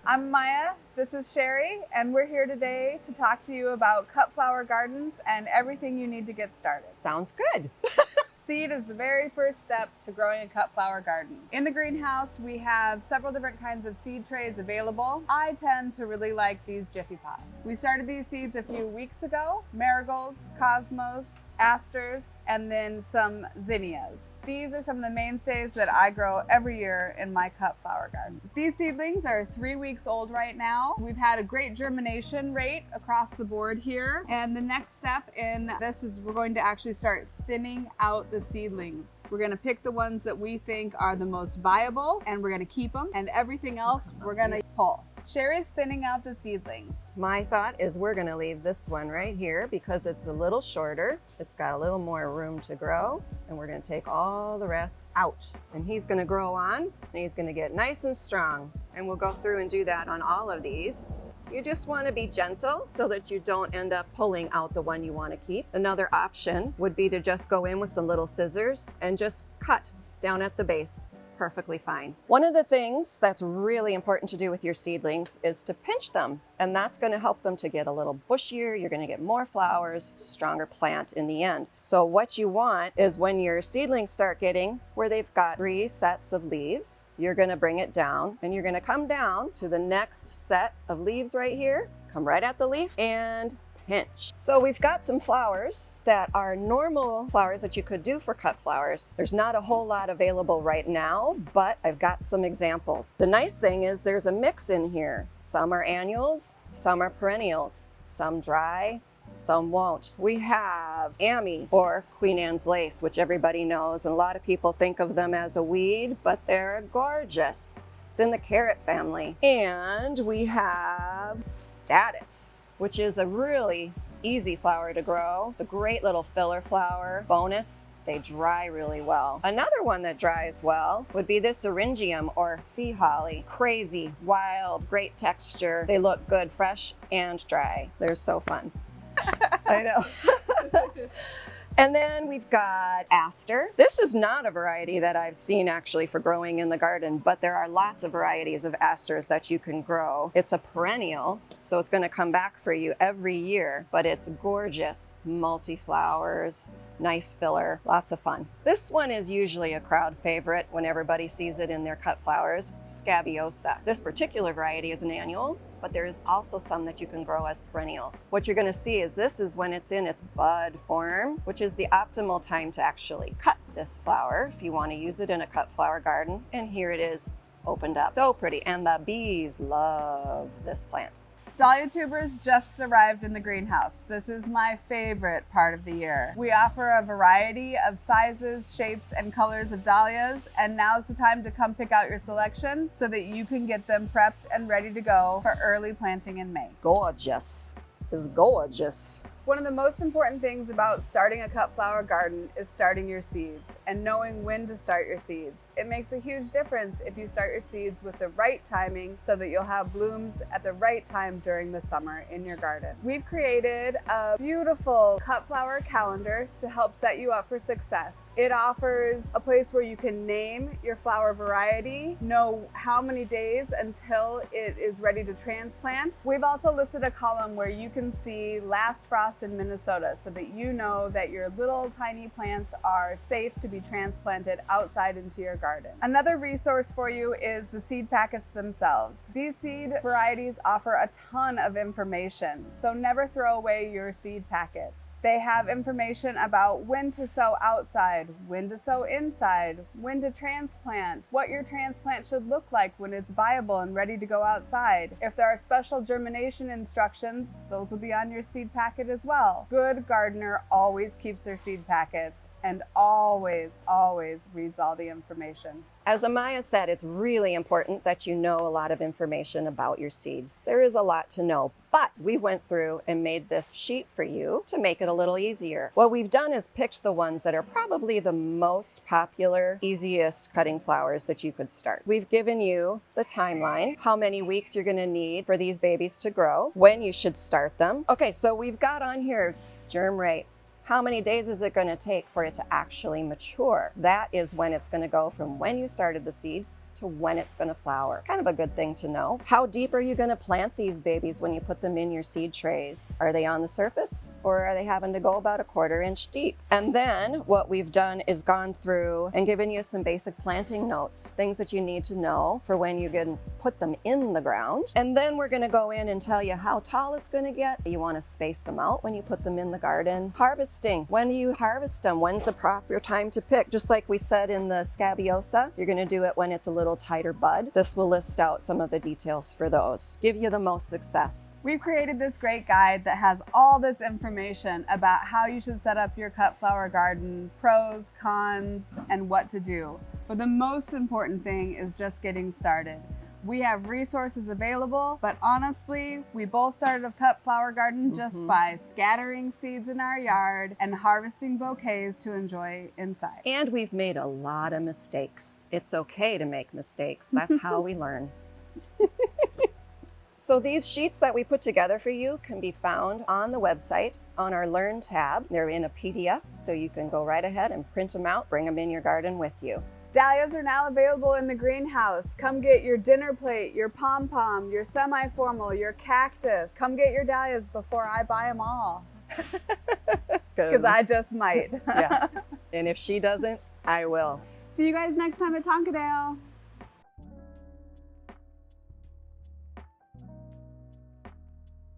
I'm Maya, this is Sheri, and we're here today to talk to you about cut flower gardens and everything you need to get started. Sounds good. Seed is the very first step to growing a cut flower garden. In the greenhouse, we have several different kinds of seed trays available. I tend to really like these Jiffy Pot. We started these seeds a few weeks ago: marigolds, cosmos, asters, and then some zinnias. These are some of the mainstays that I grow every year in my cut flower garden. These seedlings are 3 weeks old right now. We've had a great germination rate across the board here. And the next step in this is we're going to actually start thinning out the seedlings. We're gonna pick the ones that we think are the most viable, and we're gonna keep them, and everything else we're gonna pull. Sheri's thinning out the seedlings. My thought is we're going to leave this one right here because it's a little shorter. It's got a little more room to grow, and we're going to take all the rest out. And he's going to grow on, and he's going to get nice and strong. And we'll go through and do that on all of these. You just want to be gentle so that you don't end up pulling out the one you want to keep. Another option would be to just go in with some little scissors and just cut down at the base. Perfectly fine. One of the things that's really important to do with your seedlings is to pinch them, and that's going to help them to get a little bushier. You're going to get more flowers, stronger plant in the end. So what you want is when your seedlings start getting where they've got 3 sets of leaves, you're going to bring it down, and you're going to come down to the next set of leaves right here, come right at the leaf and pinch. So we've got some flowers that are normal flowers that you could do for cut flowers. There's not a whole lot available right now, but I've got some examples. The nice thing is there's a mix in here. Some are annuals, some are perennials, some dry, some won't. We have Amy, or Queen Anne's lace, which everybody knows, and a lot of people think of them as a weed, but they're gorgeous. It's in the carrot family. And we have Status, which is a really easy flower to grow. It's a great little filler flower. Bonus, they dry really well. Another one that dries well would be this Syringium, or sea holly. Crazy, wild, great texture. They look good fresh and dry. They're so fun. I know. And then we've got aster. This is not a variety that I've seen actually for growing in the garden, but there are lots of varieties of asters that you can grow. It's a perennial, so it's going to come back for you every year, but it's gorgeous. Multi-flowers, nice filler, lots of fun. This one is usually a crowd favorite when everybody sees it in their cut flowers, Scabiosa. This particular variety is an annual, but there is also some that you can grow as perennials. What you're going to see is this is when it's in its bud form, which is the optimal time to actually cut this flower if you want to use it in a cut flower garden. And here it is opened up. So pretty. And the bees love this plant. Dahlia tubers just arrived in the greenhouse. This is my favorite part of the year. We offer a variety of sizes, shapes, and colors of dahlias, and now's the time to come pick out your selection so that you can get them prepped and ready to go for early planting in May. Gorgeous. It's gorgeous. One of the most important things about starting a cut flower garden is starting your seeds and knowing when to start your seeds. It makes a huge difference if you start your seeds with the right timing so that you'll have blooms at the right time during the summer in your garden. We've created a beautiful cut flower calendar to help set you up for success. It offers a place where you can name your flower variety, know how many days until it is ready to transplant. We've also listed a column where you can see last frost in Minnesota so that you know that your little tiny plants are safe to be transplanted outside into your garden. Another resource for you is the seed packets themselves. These seed varieties offer a ton of information, so never throw away your seed packets. They have information about when to sow outside, when to sow inside, when to transplant, what your transplant should look like when it's viable and ready to go outside. If there are special germination instructions, those will be on your seed packet as well. Good gardener always keeps their seed packets and always reads all the information. As Amaya said, it's really important that you know a lot of information about your seeds. There is a lot to know, but we went through and made this sheet for you to make it a little easier. What we've done is picked the ones that are probably the most popular, easiest cutting flowers that you could start. We've given you the timeline, how many weeks you're going to need for these babies to grow, when you should start them. Okay, so we've got on here germ rate. How many days is it going to take for it to actually mature? That is when it's going to go from when you started the seed to when it's going to flower. Kind of a good thing to know. How deep are you going to plant these babies when you put them in your seed trays? Are they on the surface, or are they having to go about a 1/4 inch deep? And then what we've done is gone through and given you some basic planting notes, things that you need to know for when you can put them in the ground. And then we're going to go in and tell you how tall it's going to get. You want to space them out when you put them in the garden. Harvesting. When do you harvest them? When's the proper time to pick? Just like we said in the scabiosa, you're going to do it when it's a little tighter bud. This will list out some of the details for those. Give you the most success. We've created this great guide that has all this information about how you should set up your cut flower garden, pros, cons, and what to do. But the most important thing is just getting started. We have resources available, but honestly, we both started a cut flower garden just by scattering seeds in our yard and harvesting bouquets to enjoy inside. And we've made a lot of mistakes. It's okay to make mistakes. That's how we learn. So these sheets that we put together for you can be found on the website on our Learn tab. They're in a PDF, so you can go right ahead and print them out, bring them in your garden with you. Dahlias are now available in the greenhouse. Come get your dinner plate, your pom-pom, your semi-formal, your cactus. Come get your dahlias before I buy them all. Because I just might. Yeah. And if she doesn't, I will. See you guys next time at Tonkadale.